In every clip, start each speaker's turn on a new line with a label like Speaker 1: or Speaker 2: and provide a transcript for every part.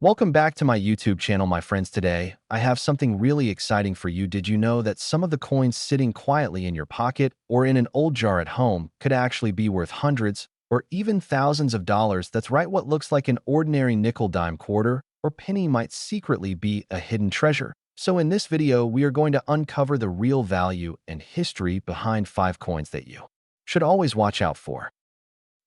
Speaker 1: Welcome back to my YouTube channel, my friends. Today, I have something really exciting for you. Did you know that some of the coins sitting quietly in your pocket or in an old jar at home could actually be worth hundreds or even thousands of dollars? That's right, what looks like an ordinary nickel, dime, quarter, or penny might secretly be a hidden treasure. So in this video, we are going to uncover the real value and history behind 5 coins that you should always watch out for.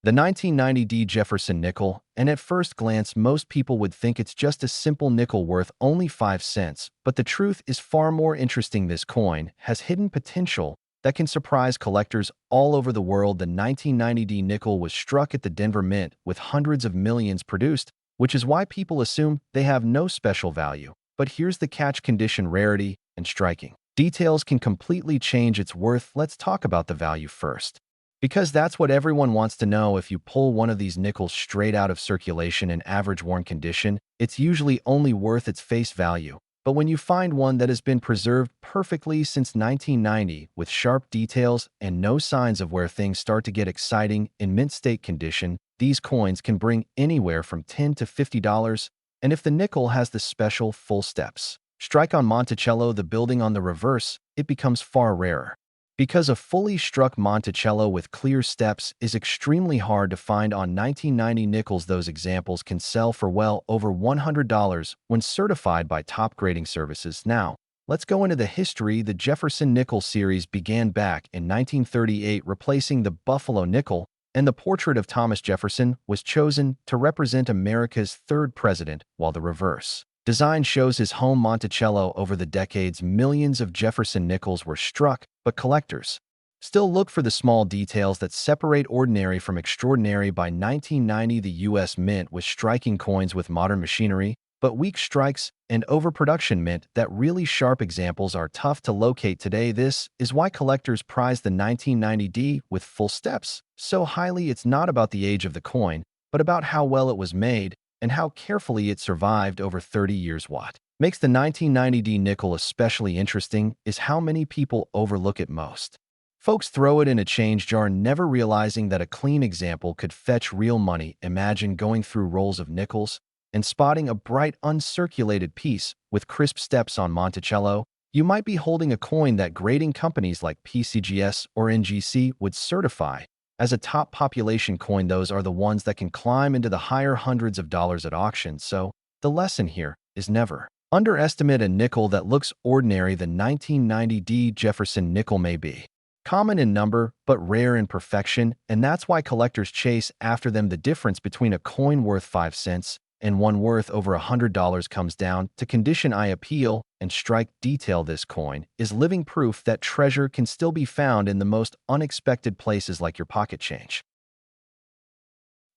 Speaker 1: The 1990 D. Jefferson nickel, and at first glance most people would think it's just a simple nickel worth only 5 cents, but the truth is far more interesting. This coin has hidden potential that can surprise collectors all over the world. The 1990 D nickel was struck at the Denver Mint with hundreds of millions produced, which is why people assume they have no special value. But here's the catch: condition, rarity, and striking details can completely change its worth. Let's talk about the value first, because that's what everyone wants to know. If you pull one of these nickels straight out of circulation in average worn condition, it's usually only worth its face value. But when you find one that has been preserved perfectly since 1990 with sharp details and no signs of wear, things start to get exciting. In mint state condition, these coins can bring anywhere from $10 to $50. And if the nickel has the special full steps strike on Monticello, the building on the reverse, it becomes far rarer, because a fully struck Monticello with clear steps is extremely hard to find on 1990 nickels. Those examples can sell for well over $100 when certified by top grading services. Now, let's go into the history. The Jefferson nickel series began back in 1938, replacing the Buffalo nickel, and the portrait of Thomas Jefferson was chosen to represent America's third president, while the reverse design shows his home Monticello. Over the decades, millions of Jefferson nickels were struck, but collectors still look for the small details that separate ordinary from extraordinary. By 1990, the U.S. Mint was striking coins with modern machinery, but weak strikes and overproduction meant that really sharp examples are tough to locate today. This is why collectors prize the 1990 D with full steps so highly. It's not about the age of the coin, but about how well it was made and how carefully it survived over 30 years. What makes the 1990 D nickel especially interesting is how many people overlook it. Most folks throw it in a change jar, never realizing that a clean example could fetch real money. Imagine going through rolls of nickels and spotting a bright, uncirculated piece with crisp steps on Monticello. You might be holding a coin that grading companies like PCGS or NGC would certify as a top population coin. Those are the ones that can climb into the higher hundreds of dollars at auction. So the lesson here is never underestimate a nickel that looks ordinary. The 1990 D. Jefferson nickel may be common in number, but rare in perfection, and that's why collectors chase after them. The difference between a coin worth 5 cents and one worth over $100 comes down to condition, eye appeal, and strike detail. This coin is living proof that treasure can still be found in the most unexpected places, like your pocket change.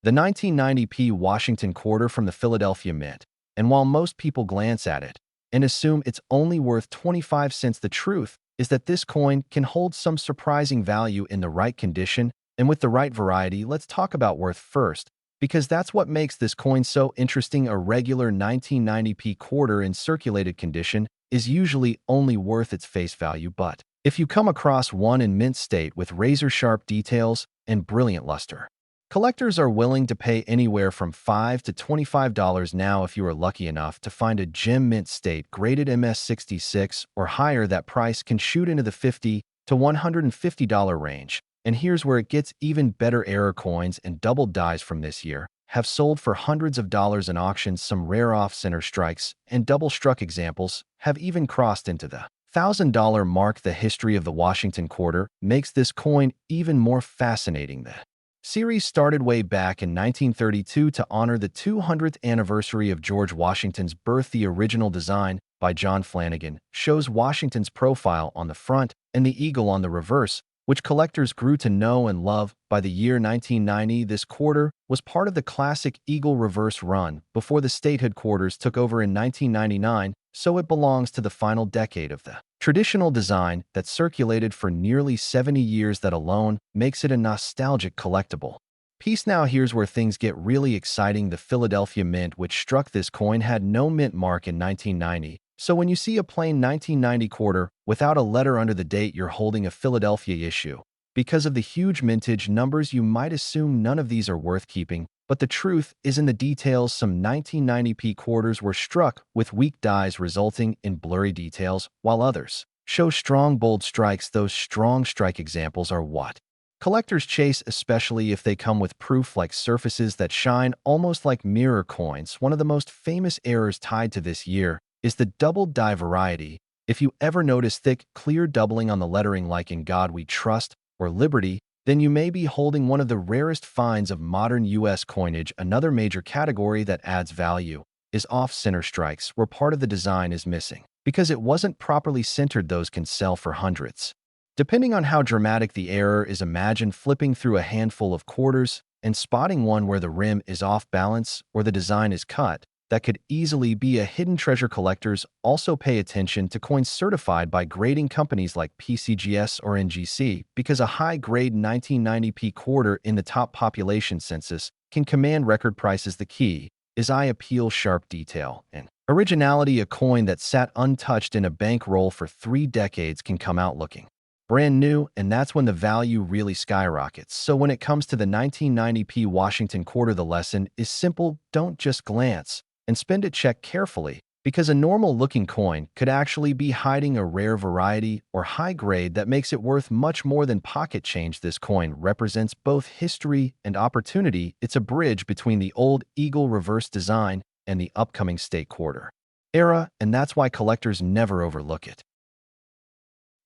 Speaker 1: The 1990 P. Washington quarter from the Philadelphia Mint. And while most people glance at it and assume it's only worth 25 cents, the truth is that this coin can hold some surprising value in the right condition and with the right variety. Let's talk about worth first, because that's what makes this coin so interesting. A regular 1990 P quarter in circulated condition is usually only worth its face value, but if you come across one in mint state with razor-sharp details and brilliant luster, collectors are willing to pay anywhere from $5 to $25. Now, if you are lucky enough to find a gem mint state graded MS66 or higher, that price can shoot into the $50 to $150 range. And here's where it gets even better. Error coins and double dies from this year have sold for hundreds of dollars in auctions. Some rare off-center strikes and double-struck examples have even crossed into the $1,000 mark. The history of the Washington quarter makes this coin even more fascinating. The series started way back in 1932 to honor the 200th anniversary of George Washington's birth. The original design, by John Flanagan, shows Washington's profile on the front and the eagle on the reverse, which collectors grew to know and love. By the year 1990, this quarter was part of the classic eagle reverse run before the state headquarters took over in 1999, so it belongs to the final decade of the traditional design that circulated for nearly 70 years. That alone makes it a nostalgic collectible piece. Now here's where things get really exciting. The Philadelphia Mint, which struck this coin, had no mint mark in 1990. So when you see a plain 1990 quarter without a letter under the date, you're holding a Philadelphia issue. Because of the huge mintage numbers, you might assume none of these are worth keeping, but the truth is in the details. Some 1990p quarters were struck with weak dies resulting in blurry details, while others show strong bold strikes. Those strong strike examples are what collectors chase, especially if they come with proof like surfaces that shine almost like mirror coins. One of the most famous errors tied to this year is the double die variety. If you ever notice thick, clear doubling on the lettering like "In God We Trust" or "Liberty," then you may be holding one of the rarest finds of modern U.S. coinage. Another major category that adds value is off-center strikes, where part of the design is missing. Because it wasn't properly centered, those can sell for hundreds. Depending on how dramatic the error is, imagine flipping through a handful of quarters and spotting one where the rim is off balance or the design is cut. That could easily be a hidden treasure. Collectors also pay attention to coins certified by grading companies like PCGS or NGC, because a high-grade 1990p quarter in the top population census can command record prices. The key is eye appeal, sharp detail, and originality. A coin that sat untouched in a bankroll for 3 decades can come out looking brand new, and that's when the value really skyrockets. So when it comes to the 1990p Washington quarter, the lesson is simple: don't just glance and spend it. Check carefully, because a normal-looking coin could actually be hiding a rare variety or high grade that makes it worth much more than pocket change. This coin represents both history and opportunity. It's a bridge between the old eagle reverse design and the upcoming state quarter era, and that's why collectors never overlook it.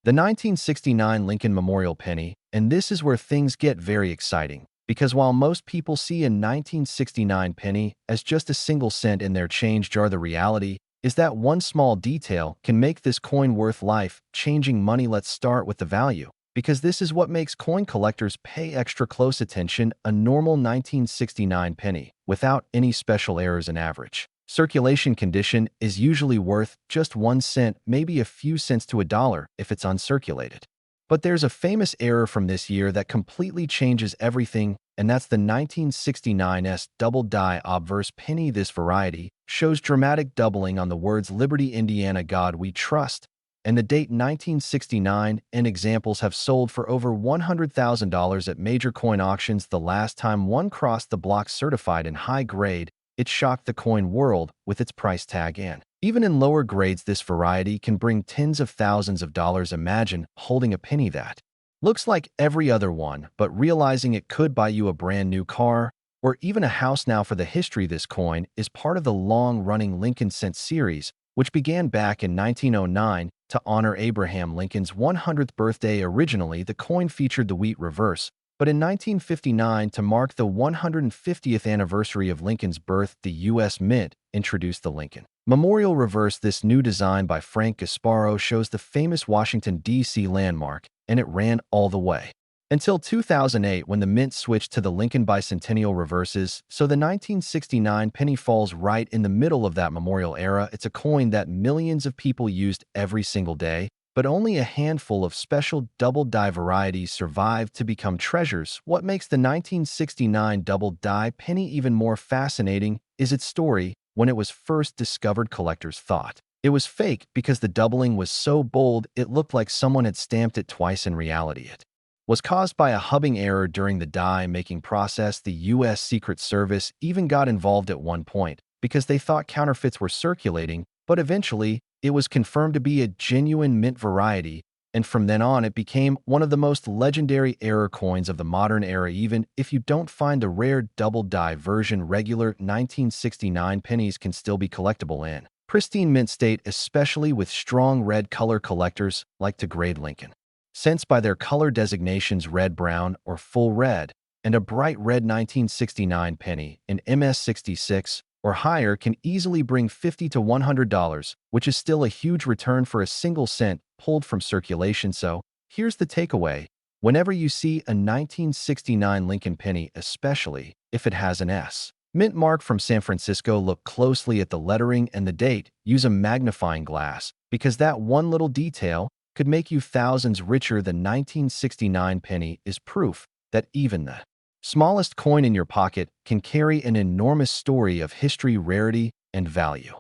Speaker 1: The 1969 Lincoln Memorial Penny, and this is where things get very exciting, because while most people see a 1969 penny as just a single cent in their change jar, the reality is that one small detail can make this coin worth life-changing money. Let's start with the value, because this is what makes coin collectors pay extra close attention. A normal 1969 penny, without any special errors and average circulation condition, is usually worth just 1 cent, maybe a few cents to $1 if it's uncirculated. But there's a famous error from this year that completely changes everything, and that's the 1969's double die obverse penny. This variety shows dramatic doubling on the words "Liberty, Indiana, God We Trust," and the date 1969, and examples have sold for over $100,000 at major coin auctions. The last time one crossed the block certified in high grade, it shocked the coin world with its price tag, and even in lower grades, this variety can bring tens of thousands of dollars. Imagine holding a penny that looks like every other one, but realizing it could buy you a brand new car or even a house. Now for the history, this coin is part of the long-running Lincoln Cent series, which began back in 1909 to honor Abraham Lincoln's 100th birthday. Originally, the coin featured the wheat reverse, but in 1959, to mark the 150th anniversary of Lincoln's birth, the U.S. Mint introduced the Lincoln Memorial Reverse. This new design by Frank Gasparo shows the famous Washington, D.C. landmark, and it ran all the way until 2008, when the Mint switched to the Lincoln Bicentennial Reverses. So the 1969 penny falls right in the middle of that memorial era. It's a coin that millions of people used every single day, but only a handful of special double die varieties survived to become treasures. What makes the 1969 double die penny even more fascinating is its story. When it was first discovered, collectors thought it was fake because the doubling was so bold it looked like someone had stamped it twice. In reality, it was caused by a hubbing error during the die-making process. The U.S. Secret Service even got involved at one point because they thought counterfeits were circulating, but eventually it was confirmed to be a genuine mint variety, and from then on it became one of the most legendary error coins of the modern era. Even if you don't find the rare double die version, regular 1969 pennies can still be collectible in pristine mint state, especially with strong red color. Collectors like to grade Lincoln Cents by their color designations: red, brown, or full red, and a bright red 1969 penny in MS66 or higher can easily bring $50 to $100, which is still a huge return for a single cent pulled from circulation. So here's the takeaway: whenever you see a 1969 Lincoln penny, especially if it has an S mint mark from San Francisco, look closely at the lettering and the date. Use a magnifying glass, because that one little detail could make you thousands richer. The 1969 penny is proof that even the smallest coin in your pocket can carry an enormous story of history, rarity, and value.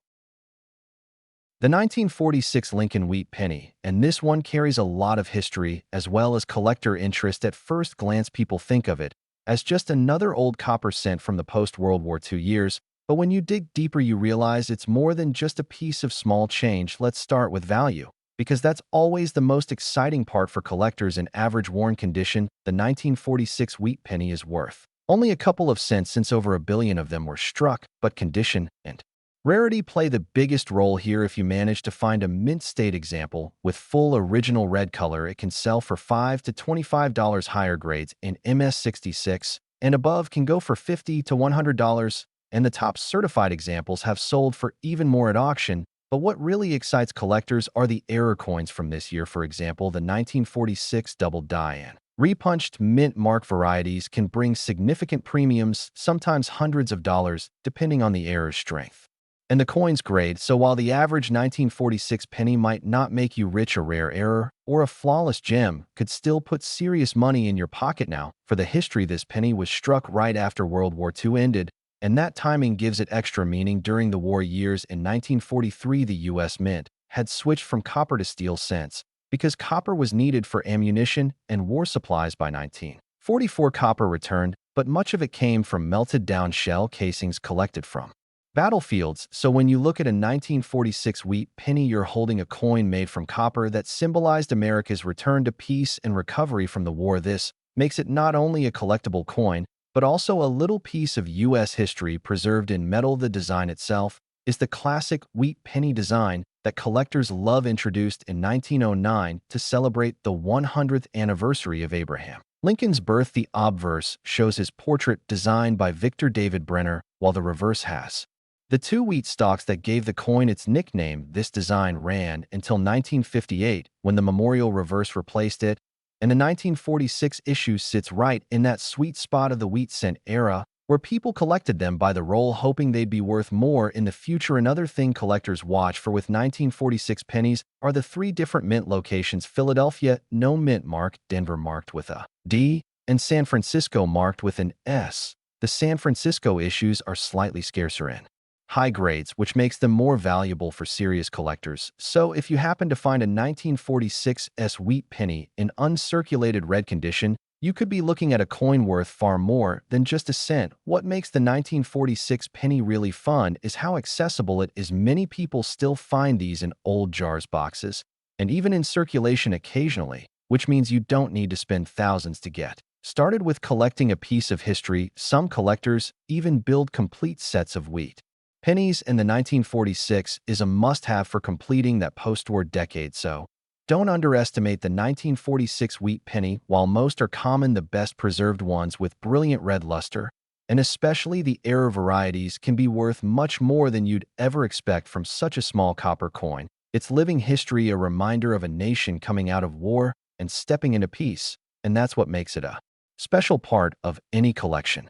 Speaker 1: The 1946 Lincoln Wheat Penny, and this one carries a lot of history as well as collector interest. At first glance, people think of it as just another old copper cent from the post-World War II years, but when you dig deeper, you realize it's more than just a piece of small change. Let's start with value, because that's always the most exciting part for collectors. In average worn condition, the 1946 Wheat Penny is worth only a couple of cents since over a billion of them were struck, but condition and rarity play the biggest role here. If you manage to find a mint state example with full original red color, it can sell for $5 to $25. Higher grades in MS66 and above can go for $50 to $100, and the top certified examples have sold for even more at auction. But what really excites collectors are the error coins from this year. For example, the 1946 double die and repunched mint mark varieties can bring significant premiums, sometimes hundreds of dollars, depending on the error's strength and the coin's grade. So while the average 1946 penny might not make you rich, a rare error or a flawless gem could still put serious money in your pocket. Now, for the history, this penny was struck right after World War II ended, and that timing gives it extra meaning. During the war years in 1943, the U.S. Mint had switched from copper to steel cents because copper was needed for ammunition and war supplies. By 1944, copper returned, but much of it came from melted down shell casings collected from battlefields. So when you look at a 1946 wheat penny, you're holding a coin made from copper that symbolized America's return to peace and recovery from the war. This makes it not only a collectible coin, but also a little piece of U.S. history preserved in metal. The design itself is the classic wheat penny design that collectors love, introduced in 1909 to celebrate the 100th anniversary of Abraham Lincoln's birth. The obverse shows his portrait designed by Victor David Brenner, while the reverse has the two wheat stalks that gave the coin its nickname. This design ran until 1958, when the memorial reverse replaced it, and the 1946 issue sits right in that sweet spot of the wheat cent era, where people collected them by the roll, hoping they'd be worth more in the future. Another thing collectors watch for with 1946 pennies are the three different mint locations: Philadelphia, no mint mark; Denver, marked with a D; and San Francisco, marked with an S. The San Francisco issues are slightly scarcer in high grades, which makes them more valuable for serious collectors. So if you happen to find a 1946 wheat penny in uncirculated red condition, you could be looking at a coin worth far more than just a cent. What makes the 1946 penny really fun is how accessible it is. Many people still find these in old jars, boxes, and even in circulation occasionally, which means you don't need to spend thousands to get started with collecting a piece of history. Some collectors even build complete sets of wheat pennies, and the 1946 is a must-have for completing that post-war decade. So don't underestimate the 1946 wheat penny. While most are common, the best preserved ones with brilliant red luster, and especially the error varieties, can be worth much more than you'd ever expect from such a small copper coin. It's living history, a reminder of a nation coming out of war and stepping into peace, and that's what makes it a special part of any collection.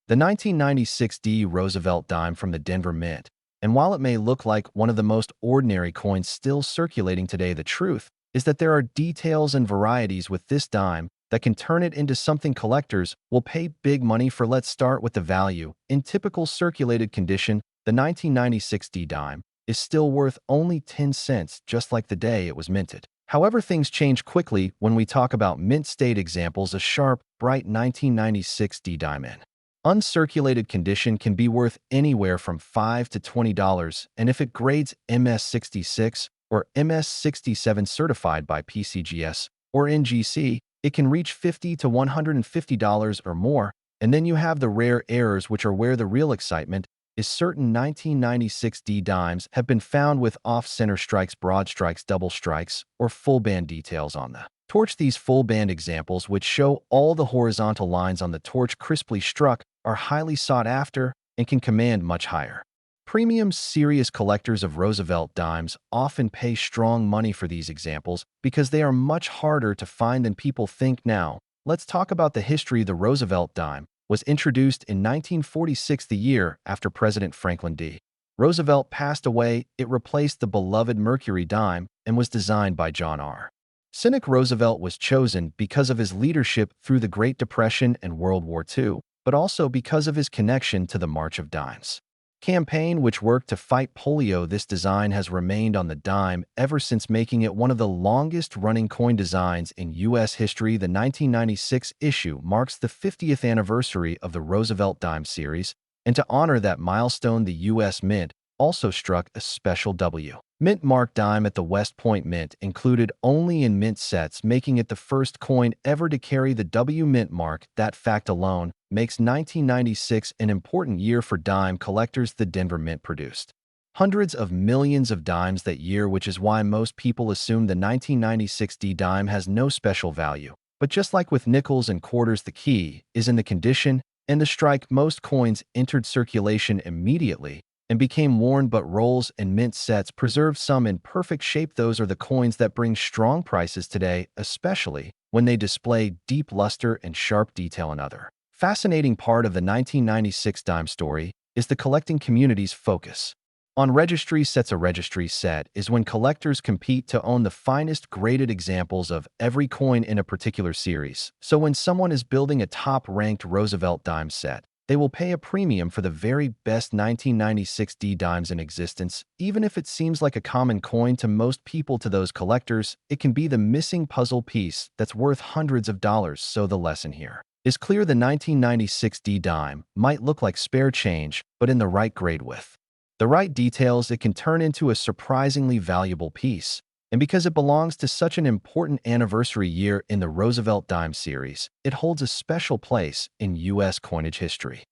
Speaker 1: The 1996 D. Roosevelt dime from the Denver Mint. And while it may look like one of the most ordinary coins still circulating today, the truth is that there are details and varieties with this dime that can turn it into something collectors will pay big money for. Let's start with the value. In typical circulated condition, the 1996 D dime is still worth only 10 cents, just like the day it was minted. However, things change quickly when we talk about mint state examples. A sharp, bright 1996 D dime in uncirculated condition can be worth anywhere from $5 to $20, and if it grades MS66 or MS67 certified by PCGS or NGC, it can reach $50 to $150 or more. And then you have the rare errors, which are where the real excitement is. Certain 1996 D dimes have been found with off-center strikes, broad strikes, double strikes, or full band details on the torch. These full band examples, which show all the horizontal lines on the torch crisply struck, are highly sought after and can command much higher premiums. Serious collectors of Roosevelt dimes often pay strong money for these examples because they are much harder to find than people think. Now, let's talk about the history. The Roosevelt dime was introduced in 1946, the year after President Franklin D. Roosevelt passed away. It replaced the beloved Mercury dime and was designed by John R. Cynic. Roosevelt was chosen because of his leadership through the Great Depression and World War II. but also because of his connection to the March of Dimes campaign, which worked to fight polio. This design has remained on the dime ever since, making it one of the longest-running coin designs in U.S. history. The 1996 issue marks the 50th anniversary of the Roosevelt Dime series, and to honor that milestone, the U.S. Mint also struck a special W. Mint marked dime at the West Point Mint, included only in mint sets, making it the first coin ever to carry the W Mint mark. That fact alone makes 1996 an important year for dime collectors. The Denver Mint produced hundreds of millions of dimes that year, which is why most people assume the 1996 D dime has no special value. But just like with nickels and quarters, the key is in the condition and the strike. Most coins entered circulation immediately and became worn, but rolls and mint sets preserved some in perfect shape. Those are the coins that bring strong prices today, especially when they display deep luster and sharp detail. Another fascinating part of the 1996 dime story is the collecting community's focus on registry sets. A registry set is when collectors compete to own the finest graded examples of every coin in a particular series. So when someone is building a top-ranked Roosevelt dime set, they will pay a premium for the very best 1996 D dimes in existence, even if it seems like a common coin to most people. To those collectors, it can be the missing puzzle piece that's worth hundreds of dollars. So the lesson here is clear: the 1996 D dime might look like spare change, but in the right grade with the right details, it can turn into a surprisingly valuable piece. And because it belongs to such an important anniversary year in the Roosevelt Dime series, it holds a special place in U.S. coinage history.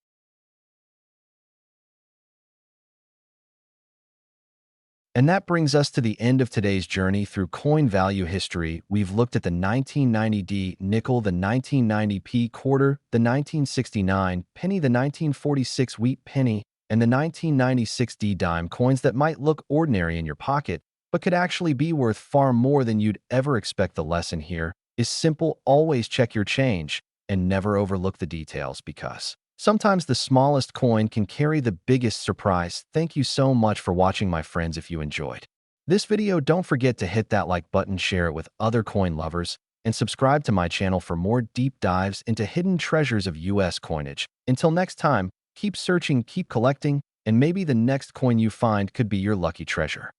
Speaker 1: And that brings us to the end of today's journey through coin value history. We've looked at the 1990 D nickel, the 1990 P quarter, the 1969 penny, the 1946 wheat penny, and the 1996 D dime, coins that might look ordinary in your pocket, but could actually be worth far more than you'd ever expect. The lesson here is simple: always check your change and never overlook the details, because sometimes the smallest coin can carry the biggest surprise. Thank you so much for watching, my friends. If you enjoyed this video, don't forget to hit that like button, share it with other coin lovers, and subscribe to my channel for more deep dives into hidden treasures of U.S. coinage. Until next time, keep searching, keep collecting, and maybe the next coin you find could be your lucky treasure.